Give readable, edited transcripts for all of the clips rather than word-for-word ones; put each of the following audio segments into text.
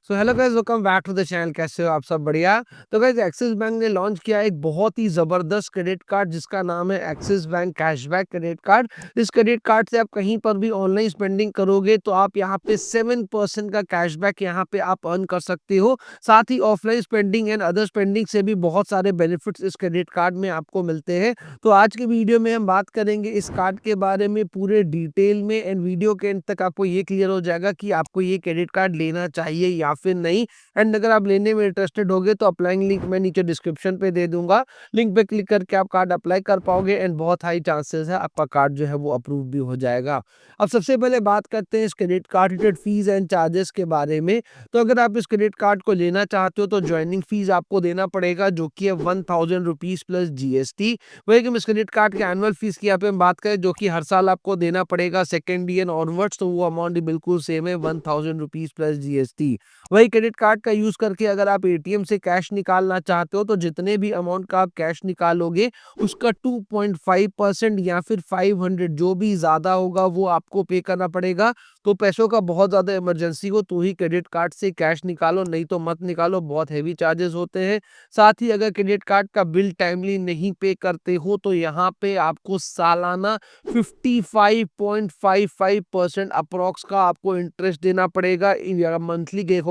So hello guys, welcome back to the channel. कैसे हो आप सब? बढ़िया। तो गाइस, एक्सिस बैंक ने लॉन्च किया एक बहुत ही जबरदस्त क्रेडिट कार्ड जिसका नाम है axis bank cashback credit card. इस क्रेडिट कार्ड से आप कहीं पर भी ऑनलाइन स्पेंडिंग करोगे तो आप यहाँ पे 7% का कैशबैक यहाँ पे आप अर्न कर सकते हो। साथ ही offline spending and other spending से भी बहुत सारे बेनिफिट्स इस क्रेडिट कार्ड में आपको मिलते हैं। तो आज की वीडियो में हम बात करेंगे इस कार्ड के बारे में पूरे डिटेल में, एंड वीडियो के एंड तक आपको ये क्लियर हो जाएगा कि आपको ये क्रेडिट कार्ड लेना चाहिए या फिर नहीं। एंड अगर आप लेने में इंटरेस्टेड होगे तो अप्लाइंग लिंक मैं नीचे डिस्क्रिप्शन पे दे दूंगा। लिंक पे क्लिक करके आप कार्ड अप्लाई कर पाओगे एंड बहुत हाई चांसेस है आपका कार्ड जो है वो अप्रूव भी हो जाएगा। अब सबसे पहले बात करते हैं इस credit card related fees and charges के बारे में। तो अगर आप इस क्रेडिट कार्ड को लेना चाहते हो तो ज्वाइनिंग फीस आपको देना पड़ेगा, जो कि है 1000 रुपीज प्लस जीएसटी। वही कि इस क्रेडिट कार्ड के एनुअल फीस की यहाँ पे हम बात करें, जो कि हर साल आपको देना पड़ेगा सेकेंड ईयर ऑनवर्ड्स, तो वो अमाउंट बिल्कुल सेम है, 1000 रुपीज प्लस जीएसटी। वही क्रेडिट कार्ड का यूज करके अगर आप एटीएम से कैश निकालना चाहते हो तो जितने भी अमाउंट का आप कैश निकालोगे उसका 2.5% या फिर 500 जो भी ज्यादा होगा वो आपको पे करना पड़ेगा। तो पैसों का बहुत ज्यादा इमरजेंसी हो तो ही क्रेडिट कार्ड से कैश निकालो, नहीं तो मत निकालो, बहुत हैवी चार्जेस होते हैं। साथ ही अगर क्रेडिट कार्ड का बिल टाइमली नहीं पे करते हो तो यहाँ पे आपको सालाना 55.55% अप्रोक्स का आपको इंटरेस्ट देना पड़ेगा। मंथली देखोगे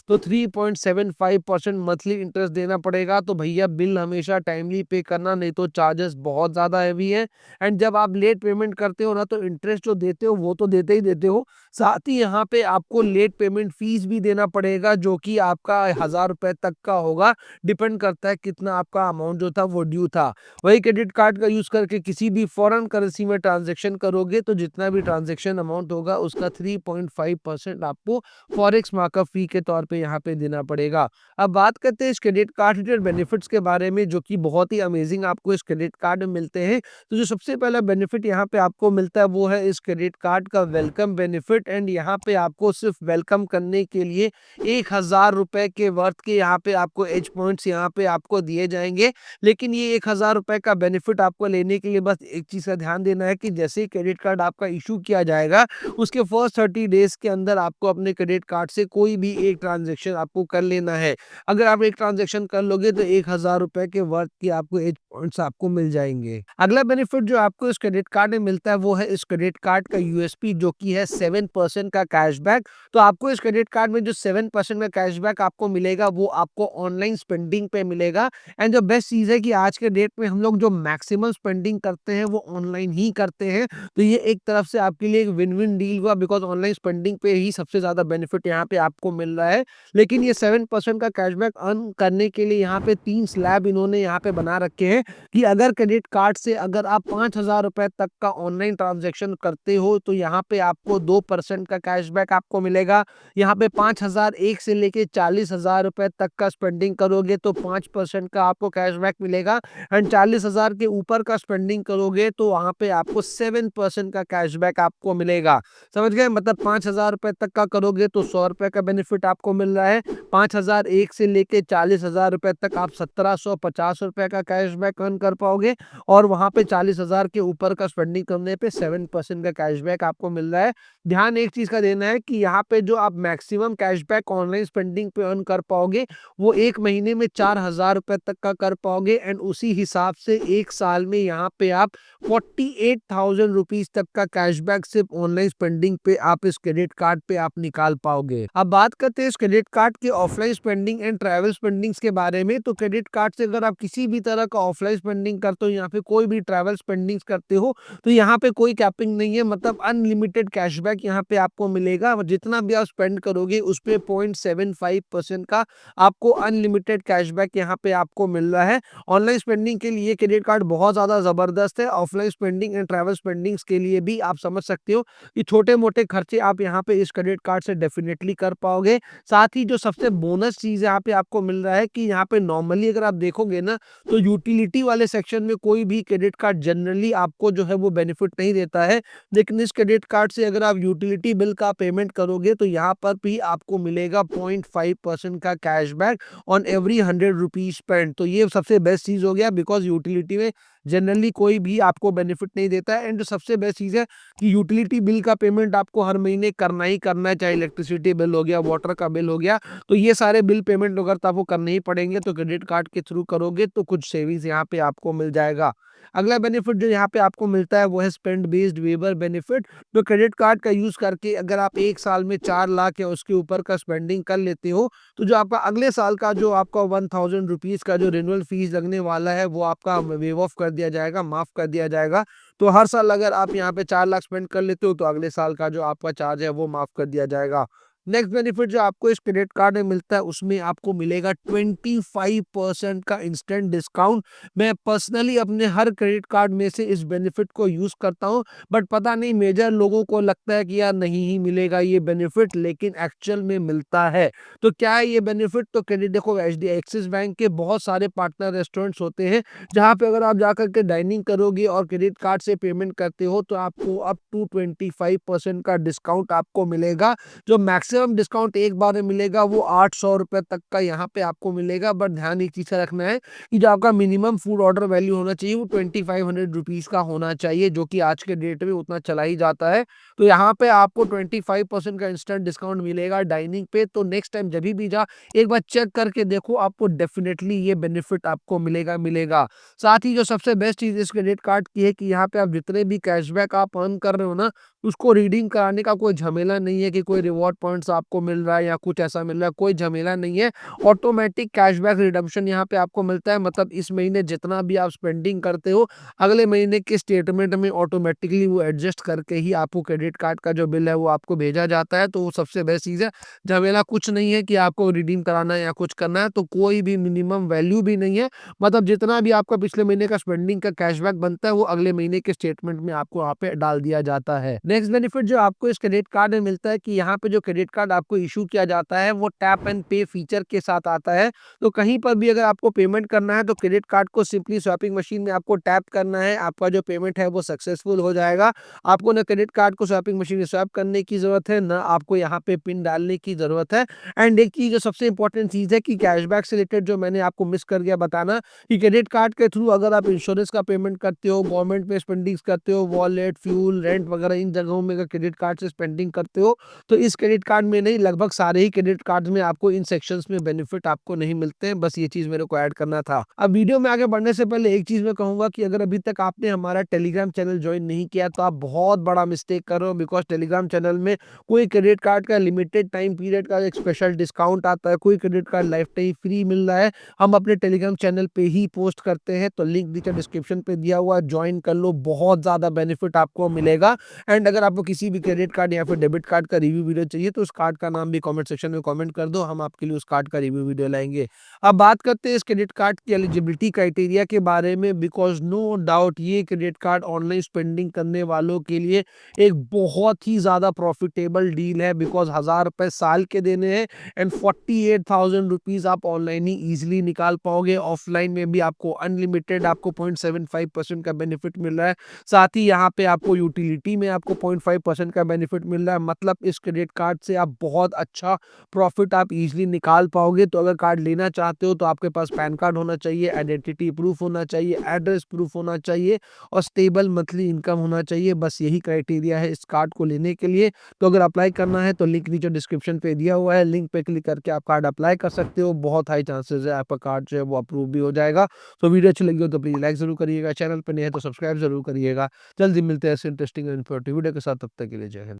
तो 3.75% मंथली इंटरेस्ट देना पड़ेगा। तो भैया बिल हमेशा टाइमली पे करना, नहीं तो चार्जेस बहुत ज्यादा हैवी है। एंड जब आप लेट पेमेंट करते हो ना तो इंटरेस्ट जो देते हो वो तो देते ही देते हो, साथ ही यहाँ पे आपको लेट पेमेंट फीस भी देना पड़ेगा, जो कि आपका 1000 रुपए तक का होगा। डिपेंड करता है कितना आपका अमाउंट जो था वो ड्यू था। वही क्रेडिट कार्ड का यूज करके किसी भी फॉरेन करेंसी में ट्रांजेक्शन करोगे तो जितना भी ट्रांजेक्शन अमाउंट होगा उसका 3.5% आपको फॉरेक्स मार्कअप फी के तौर पे यहाँ पे देना पड़ेगा। अब बात करते हैं इस क्रेडिट कार्ड रिलेटेड बेनिफिट्स के बारे में, जो कि बहुत ही अमेजिंग आपको इस क्रेडिट कार्ड में मिलते हैं। तो जो सबसे पहला बेनिफिट यहाँ पे आपको मिलता है वो है इस क्रेडिट कार्ड का वेलकम बेनिफिट। एंड यहाँ पे आपको सिर्फ वेलकम करने के लिए 1000 रुपए के वर्थ के यहाँ पे आपको एज पॉइंट्स यहाँ पे आपको दिए जाएंगे। लेकिन ये 1000 रुपए का बेनिफिट आपको लेने के लिए बस एक चीज का ध्यान देना है कि जैसे ही क्रेडिट कार्ड आपका इशू किया जाएगा उसके फर्स्ट 30 डेज के अंदर आपको अपने क्रेडिट कार्ड से कोई भी एक ट्रांजेक्शन आपको कर लेना है। अगर आप एक ट्रांजेक्शन कर लोगे तो 1000 रुपए के वर्थ की आपको एज पॉइंट्स आपको मिल जाएंगे। अगला बेनिफिट जो आपको इस क्रेडिट कार्ड में मिलता है वो है इस क्रेडिट कार्ड का यूएसपी, जो कि है 7% का कैशबैक। तो आपको इस क्रेडिट कार्ड में जो 7% का कैशबैक आपको मिलेगा वो आपको ऑनलाइन स्पेंडिंग पे मिलेगा। एंड जो बेस्ट चीज है कि आज के डेट में हम लोग जो मैक्सिमम स्पेंडिंग करते हैं वो ऑनलाइन ही करते हैं। तो ये एक तरफ से आपके लिए एक विन विन डील हुआ, बिकॉज ऑनलाइन स्पेंडिंग पे ही सबसे ज्यादा बेनिफिट यहाँ पे आपको मिल रहा है। लेकिन ये 7% का कैशबैक अर्न करने के लिए यहाँ पे 3 स्लैब इन्होंने यहाँ पे बना रखे हैं कि अगर क्रेडिट कार्ड से अगर आप 5000 रुपए तक का ऑनलाइन ट्रांजेक्शन करते हो तो यहाँ पे आपको 2% का कैशबैक आपको मिलेगा। यहाँ पे 5000 एक से लेके 40,000 रुपए तक का स्पेंडिंग करोगे तो 5% का आपको कैशबैक मिलेगा। एंड 40,000 के ऊपर का स्पेंडिंग करोगे तो वहां पे आपको 7% का कैशबैक आपको मिलेगा। समझ गए? मतलब 5000 रुपए तक का करोगे तो 100 रुपए का बेनिफिट आपको मिल रहा है। 5000 एक से लेके 40,000 रुपए तक आप 1750 रुपए का कैशबैक अर्न कर पाओगे। और वहां पे 40,000 के ऊपर का स्पेंडिंग करने पे 7% का कैशबैक आपको मिल रहा है। ध्यान एक चीज का देना है कि यहाँ पे जो आप मैक्सिमम कैशबैक ऑनलाइन स्पेंडिंग पे अर्न कर पाओगे वो एक महीने में 4000 रुपए तक का कर पाओगे। एंड उसी हिसाब से एक साल में यहाँ पे आप 48,000 रुपीज तक का कैशबैक सिर्फ ऑनलाइन स्पेंडिंग पे आप इस क्रेडिट कार्ड पे आप निकाल पाओगे। अब बात करते हैं इस क्रेडिट कार्ड के offline spending and travel spendings के बारे में। तो क्रेडिट कार्ड से अगर आप किसी भी तरह का ऑफलाइन स्पेंडिंग करते हो या फिर कोई भी ट्रैवल स्पेंडिंग्स करते हो तो यहाँ पे कोई कैपिंग नहीं है, मतलब अनलिमिटेड कैशबैक यहाँ पे आपको मिलेगा। जितना भी आप स्पेंड करोगे उस पे 0.75% का आपको अनलिमिटेड कैशबैक यहाँ पे आपको मिल रहा है। ऑनलाइन स्पेंडिंग के लिए क्रेडिट कार्ड बहुत ज्यादा जबरदस्त है। Offline spending and travel spendings के लिए भी आप समझ सकते हो कि छोटे मोटे खर्चे आप यहाँ पे इस क्रेडिट कार्ड से डेफिनेटली कर पाओगे। साथ ही जो सबसे बोनस चीज यहाँ पे आपको मिल रहा है कि यहाँ पे नॉर्मली अगर आप देखोगे ना तो यूटिलिटी वाले सेक्शन में कोई भी क्रेडिट कार्ड जनरली आपको जो है वो बेनिफिट नहीं देता है। लेकिन इस क्रेडिट कार्ड से अगर आप यूटिलिटी बिल का पेमेंट करोगे तो यहाँ पर भी आपको मिलेगा 0.5% का cashback on every 100 rupees spend. तो ये सबसे बेस्ट चीज हो गया, बिकॉज यूटिलिटी में जनरली कोई भी आपको बेनिफिट नहीं देता है। एंड जो सबसे बेस्ट चीज है कि यूटिलिटी बिल का पेमेंट आपको हर महीने करना ही करना है, चाहे इलेक्ट्रिसिटी बिल हो गया, वाटर का बिल हो गया, तो ये सारे बिल पेमेंट अगर तो आपको करने ही पड़ेंगे। तो क्रेडिट कार्ड के थ्रू करोगे तो कुछ सेविंग्स यहाँ पे आपको मिल जाएगा। अगला बेनिफिट जो यहाँ पे आपको मिलता है वो है स्पेंड बेस्ड वेवर बेनिफिट। तो क्रेडिट कार्ड का यूज करके अगर आप एक साल में 4 लाख या उसके ऊपर का स्पेंडिंग कर लेते हो, तो जो आपका अगले साल का जो आपका 1000 रुपीज का जो रिन्यूअल फीस लगने वाला है वो आपका वेव ऑफ कर दिया जाएगा, माफ कर दिया जाएगा। तो हर साल अगर आप यहाँ पे 4 लाख स्पेंड कर लेते हो तो अगले साल का जो आपका चार्ज है वो माफ कर दिया जाएगा। नेक्स्ट बेनिफिट जो आपको इस क्रेडिट कार्ड में मिलता है उसमें आपको मिलेगा 25% का इंस्टेंट डिस्काउंट। मैं पर्सनली अपने हर क्रेडिट कार्ड में से इस बेनिफिट को यूज करता हूं, बट पता नहीं मेजर लोगों को लगता है कि यार नहीं ही मिलेगा ये बेनिफिट, लेकिन एक्चुअल में मिलता है। तो क्या है ये बेनिफिट? तो क्रेडिट देखो, एचडी एक्सिस बैंक के बहुत सारे पार्टनर रेस्टोरेंट्स होते हैं जहां पे अगर आप जाकर के डाइनिंग करोगे और क्रेडिट कार्ड से पेमेंट करते हो तो आपको अप टू 25% का डिस्काउंट आपको मिलेगा। जो मैक्सिमम डिस्काउंट एक बार में मिलेगा वो 800 रुपए तक का यहाँ पे आपको मिलेगा। बट ध्यान एक चीज का रखना है कि जो आपका मिनिमम फूड ऑर्डर वैल्यू होना चाहिए वो 2500 रुपीज का होना चाहिए, जो कि आज के डेट में उतना चला ही जाता है। तो यहाँ पे आपको 25% का इंस्टेंट डिस्काउंट मिलेगा डाइनिंग पे। तो नेक्स्ट टाइम जब भी जा एक बार चेक करके देखो, आपको डेफिनेटली ये बेनिफिट आपको मिलेगा मिलेगा। साथ ही जो सबसे बेस्ट चीज इस क्रेडिट कार्ड की है कि यहाँ पे आप जितने भी कैशबैक आप अर्न कर रहे हो ना, उसको रिडीम कराने का कोई झमेला नहीं है कि कोई रिवॉर्ड पॉइंट्स आपको मिल रहा है या कुछ ऐसा मिल रहा है, कोई झमेला नहीं है। ऑटोमेटिक कैशबैक रिडम्पशन यहाँ पे आपको मिलता है। मतलब इस महीने जितना भी आप स्पेंडिंग करते हो, अगले महीने के स्टेटमेंट में ऑटोमेटिकली वो एडजस्ट करके ही आपको क्रेडिट कार्ड का जो बिल है वो आपको भेजा जाता है। तो वो सबसे बेस्ट चीज़ है। झमेला कुछ नहीं है कि आपको रिडीम कराना है या कुछ करना है, तो कोई भी मिनिमम वैल्यू भी नहीं है। मतलब जितना भी आपका पिछले महीने का स्पेंडिंग का कैशबैक बनता है वो अगले महीने के स्टेटमेंट में आपको वहाँ पे डाल दिया जाता है। नेक्स्ट बेनिफिट जो आपको इस क्रेडिट कार्ड में मिलता है कि यहाँ पे जो क्रेडिट कार्ड आपको इशू किया जाता है वो टैप एंड पे फीचर के साथ आता है। तो कहीं पर भी अगर आपको पेमेंट करना है तो क्रेडिट कार्ड को सिंपली स्वैपिंग मशीन में आपको टैप करना है, आपका जो पेमेंट है वो सक्सेसफुल हो जाएगा। आपको ना क्रेडिट कार्ड को स्वैपिंग मशीन में स्वैप करने की जरूरत है, ना आपको यहाँ पे पिन डालने की जरूरत है। एंड एक चीज जो सबसे इंपॉर्टेंट चीज है कि कैशबैक से रिलेटेड जो मैंने आपको मिस कर गया बताना, कि क्रेडिट कार्ड के थ्रू अगर आप इंश्योरेंस का पेमेंट करते हो, गवर्नमेंट में स्पेंडिंग्स करते हो, वॉलेट, फ्यूल, रेंट वगैरह इन जगहों में अगर क्रेडिट कार्ड से स्पेंडिंग करते हो, तो इस क्रेडिट कार्ड में नहीं, लगभग सारे ही क्रेडिट कार्ड में आपको इन सेक्शंस में बेनिफिट आपको नहीं मिलते हैं। बस ये चीज मेरे को ऐड करना था। अब वीडियो में आगे बढ़ने से पहले एक चीज मैं कहूंगा कि अगर अभी तक आपने हमारा टेलीग्राम चैनल ज्वाइन नहीं किया तो आप बहुत बड़ा मिस्टेक कर रहे हो, बिकॉज टेलीग्राम चैनल में कोई क्रेडिट कार्ड का लिमिटेड टाइम पीरियड का एक स्पेशल डिस्काउंट आता है, कोई credit card life time free मिल रहा है। हम अपने टेलीग्राम चैनल पे ही पोस्ट करते हैं, तो लिंक नीचे डिस्क्रिप्शन पे दिया हुआ है, ज्वाइन कर लो, बहुत ज्यादा बेनिफिट आपको मिलेगा। एंड अगर आपको किसी भी क्रेडिट कार्ड या फिर डेबिट कार्ड का रिव्यू वीडियो चाहिए तो उस कार्ड का नाम भी कमेंट सेक्शन में कमेंट कर दो, हम आपके लिए उस कार्ड का रिव्यू वीडियो लाएंगे। अब बात करते हैं इस क्रेडिट कार्ड की एलिजिबिलिटी क्राइटेरिया के बारे में, बिकॉज नो डाउट ये क्रेडिट कार्ड ऑनलाइन स्पेंडिंग करने वालों के लिए एक बहुत ही ज्यादा प्रॉफिटेबल डील है। बिकॉज 1000 रुपए साल के देने हैं एंड 48,000 रुपीज आप ऑनलाइन ही इजिली निकाल पाओगे। ऑफलाइन में भी आपको अनलिमिटेड आपको 0.75% का बेनिफिट मिल रहा है। साथ ही यहाँ पे आपको यूटिलिटी में आपको 0.5% का बेनिफिट मिल रहा है। मतलब इस क्रेडिट कार्ड से आप बहुत अच्छा प्रॉफिट आप इजिली निकाल पाओगे। तो अगर कार्ड लेना चाहते हो तो आपके पास पैन कार्ड होना चाहिए, आइडेंटिटी प्रूफ होना चाहिए, एड्रेस प्रूफ होना चाहिए और स्टेबल मंथली इनकम होना चाहिए। बस यही क्राइटेरिया है इस कार्ड को लेने के लिए। तो अगर अप्लाई करना है तो लिंक नीचे डिस्क्रिप्शन पे दिया हुआ है, लिंक पे क्लिक करके आप कार्ड अप्लाई कर सकते हो। बहुत हाई चांसेस है आपका कार्ड जो है वो अप्रूव भी हो जाएगा। तो वीडियो अच्छी लगी हो तो प्लीज लाइक जरूर करिएगा, चैनल पर नहीं है तो सब्सक्राइब जरूर करिएगा। जल्दी मिलते हैं ऐसे इंटरेस्टिंग और इंफॉर्मेटिव वीडियो के साथ, तब तक के लिए जय हिंद।